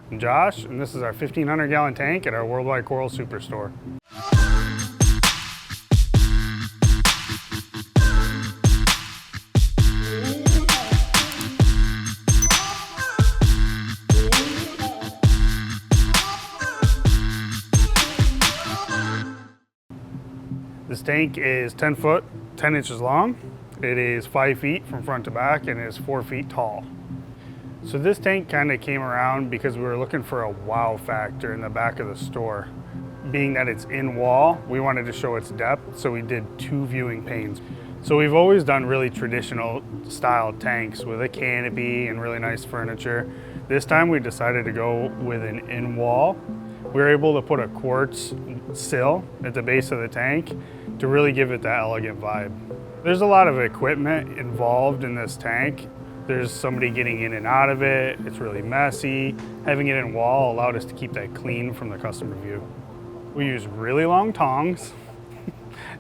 I'm Josh, and this is our 1,500 gallon tank at our worldwide Orlando Superstore. This tank is 10 foot, 10 inches long. It is 5 feet from front to back and is 4 feet tall. So this tank kind of came around because we were looking for a wow factor in the back of the store. Being that it's in wall, we wanted to show its depth, so we did 2 viewing panes. So we've always done really traditional style tanks with a canopy and really nice furniture. This time we decided to go with an in wall. We were able to put a quartz sill at the base of the tank to really give it that elegant vibe. There's a lot of equipment involved in this tank. There's somebody getting in and out of it. It's really messy. Having it in wall allowed us to keep that clean from the customer view. We use really long tongs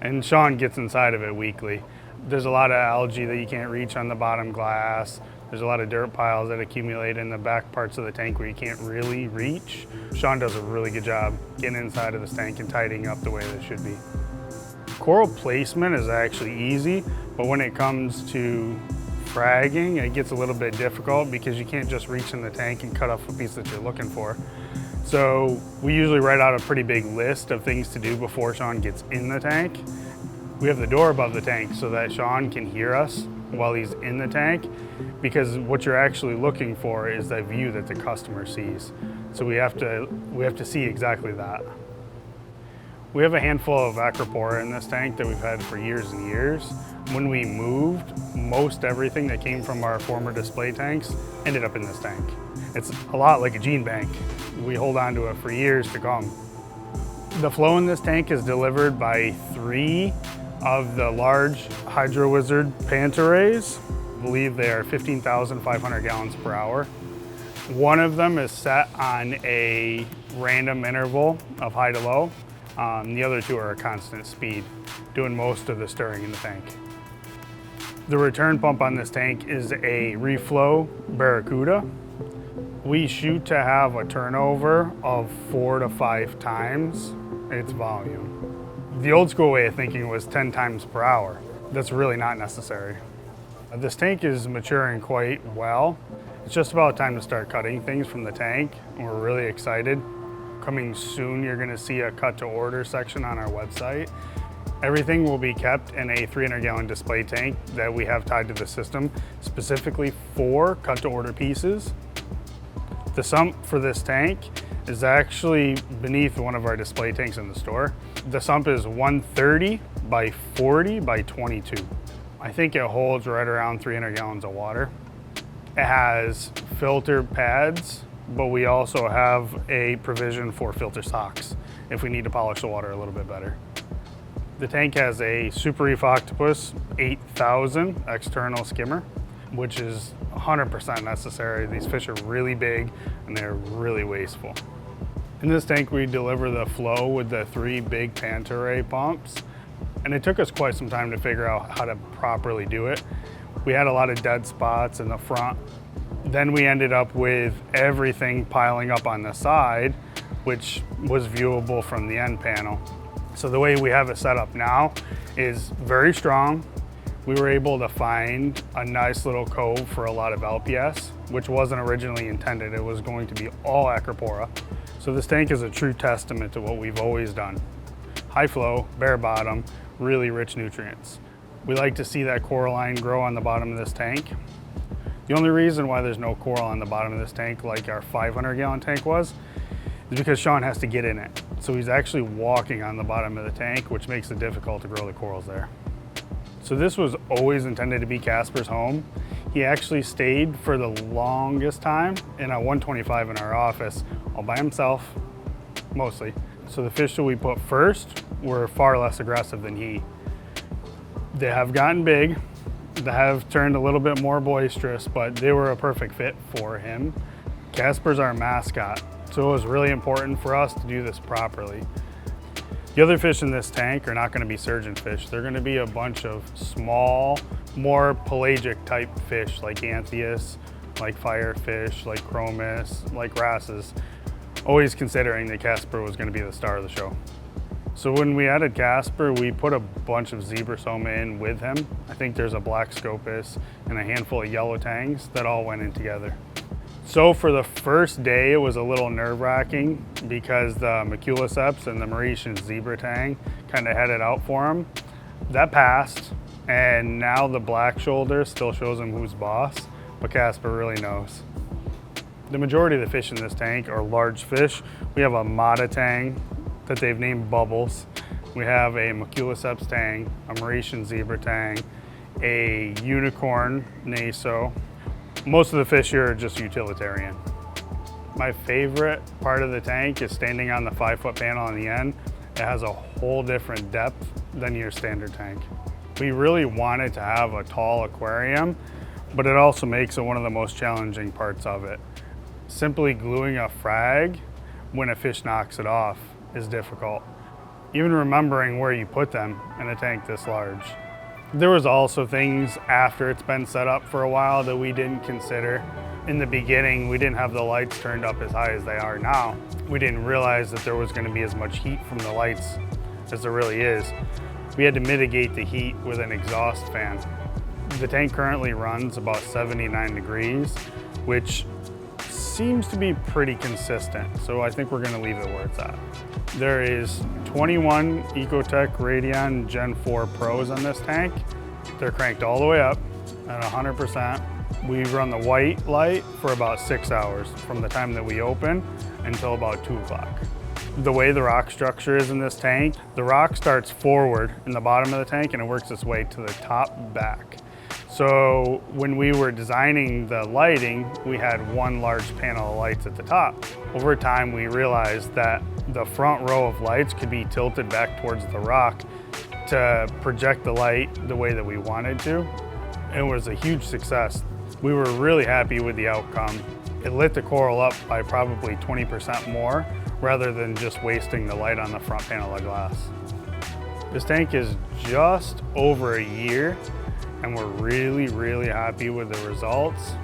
and Sean gets inside of it weekly. There's a lot of algae that you can't reach on the bottom glass. There's a lot of dirt piles that accumulate in the back parts of the tank where you can't really reach. Sean does a really good job getting inside of this tank and tidying up the way that it should be. Coral placement is actually easy, but when it comes to fragging, it gets a little bit difficult because you can't just reach in the tank and cut off a piece that you're looking for. So we usually write out a pretty big list of things to do before Sean gets in the tank. We have the door above the tank so that Sean can hear us while he's in the tank, because what you're actually looking for is that view that the customer sees. So we have to see exactly that. We have a handful of acropora in this tank that we've had for years and years. When we moved, most everything that came from our former display tanks ended up in this tank. It's a lot like a gene bank. We hold on to it for years to come. The flow in this tank is delivered by 3 of the large Hydro Wizard pant arrays. I believe they are 15,500 gallons per hour. One of them is set on a random interval of high to low. The other 2 are a constant speed, doing most of the stirring in the tank. The return pump on this tank is a reflow Barracuda. We shoot to have a turnover of 4 to 5 times its volume. The old school way of thinking was 10 times per hour. That's really not necessary. This tank is maturing quite well. It's just about time to start cutting things from the tank, and we're really excited. Coming soon, you're gonna see a cut to order section on our website. Everything will be kept in a 300 gallon display tank that we have tied to the system, specifically for cut to order pieces. The sump for this tank is actually beneath one of our display tanks in the store. The sump is 130 by 40 by 22. I think it holds right around 300 gallons of water. It has filter pads, but we also have a provision for filter socks if we need to polish the water a little bit better. The tank has a Super Reef Octopus 8000 external skimmer, which is 100% necessary. These fish are really big and they're really wasteful. In this tank, we deliver the flow with the 3 big pant array pumps, and it took us quite some time to figure out how to properly do it. We had a lot of dead spots in the front. Then we ended up with everything piling up on the side, which was viewable from the end panel. So the way we have it set up now is very strong. We were able to find a nice little cove for a lot of LPS, which wasn't originally intended. It was going to be all acropora. So this tank is a true testament to what we've always done. High flow, bare bottom, really rich nutrients. We like to see that coralline grow on the bottom of this tank. The only reason why there's no coral on the bottom of this tank like our 500 gallon tank was is because Sean has to get in it. So he's actually walking on the bottom of the tank, which makes it difficult to grow the corals there. So this was always intended to be Casper's home. He actually stayed for the longest time in a 125 in our office, all by himself, mostly. So the fish that we put first were far less aggressive than he. They have gotten big, they have turned a little bit more boisterous, but they were a perfect fit for him. Casper's our mascot, so it was really important for us to do this properly. The other fish in this tank are not going to be surgeon fish. They're going to be a bunch of small, more pelagic type fish like Anthias like firefish, like chromis, like wrasses, always considering that Casper was going to be the star of the show. So when we added Casper, we put a bunch of zebra soma in with him. I think there's a black scopus and a handful of yellow tangs that all went in together. So for the first day, it was a little nerve-wracking because the Maculiceps and the Mauritian zebra tang kind of headed out for him. That passed, and now the black shoulder still shows him who's boss, but Casper really knows. The majority of the fish in this tank are large fish. We have a Matta Tang that they've named Bubbles. We have a Maculiceps tang, a Mauritian zebra tang, a unicorn naso. Most of the fish here are just utilitarian. My favorite part of the tank is standing on the 5-foot panel on the end. It has a whole different depth than your standard tank. We really wanted to have a tall aquarium, but it also makes it one of the most challenging parts of it. Simply gluing a frag when a fish knocks it off is difficult. Even remembering where you put them in a tank this large. There was also things after it's been set up for a while that we didn't consider. In the beginning, we didn't have the lights turned up as high as they are now. We didn't realize that there was going to be as much heat from the lights as there really is. We had to mitigate the heat with an exhaust fan. The tank currently runs about 79 degrees, which seems to be pretty consistent, so I think we're going to leave it where it's at. There is 21 Ecotech Radion Gen 4 Pros on this tank. They're cranked all the way up at 100%. We run the white light for about 6 hours from the time that we open until about 2 o'clock. The way the rock structure is in this tank, the rock starts forward in the bottom of the tank and it works its way to the top back. So when we were designing the lighting, we had one large panel of lights at the top. Over time, we realized that the front row of lights could be tilted back towards the rock to project the light the way that we wanted to. It was a huge success. We were really happy with the outcome. It lit the coral up by probably 20% more rather than just wasting the light on the front panel of glass. This tank is just over a year and we're really happy with the results.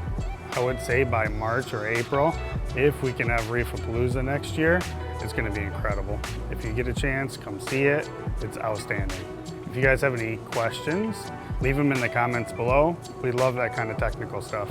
I would say by March or April, if we can have Reefapalooza next year, it's gonna be incredible. If you get a chance, come see it. It's outstanding. If you guys have any questions, leave them in the comments below. We love that kind of technical stuff.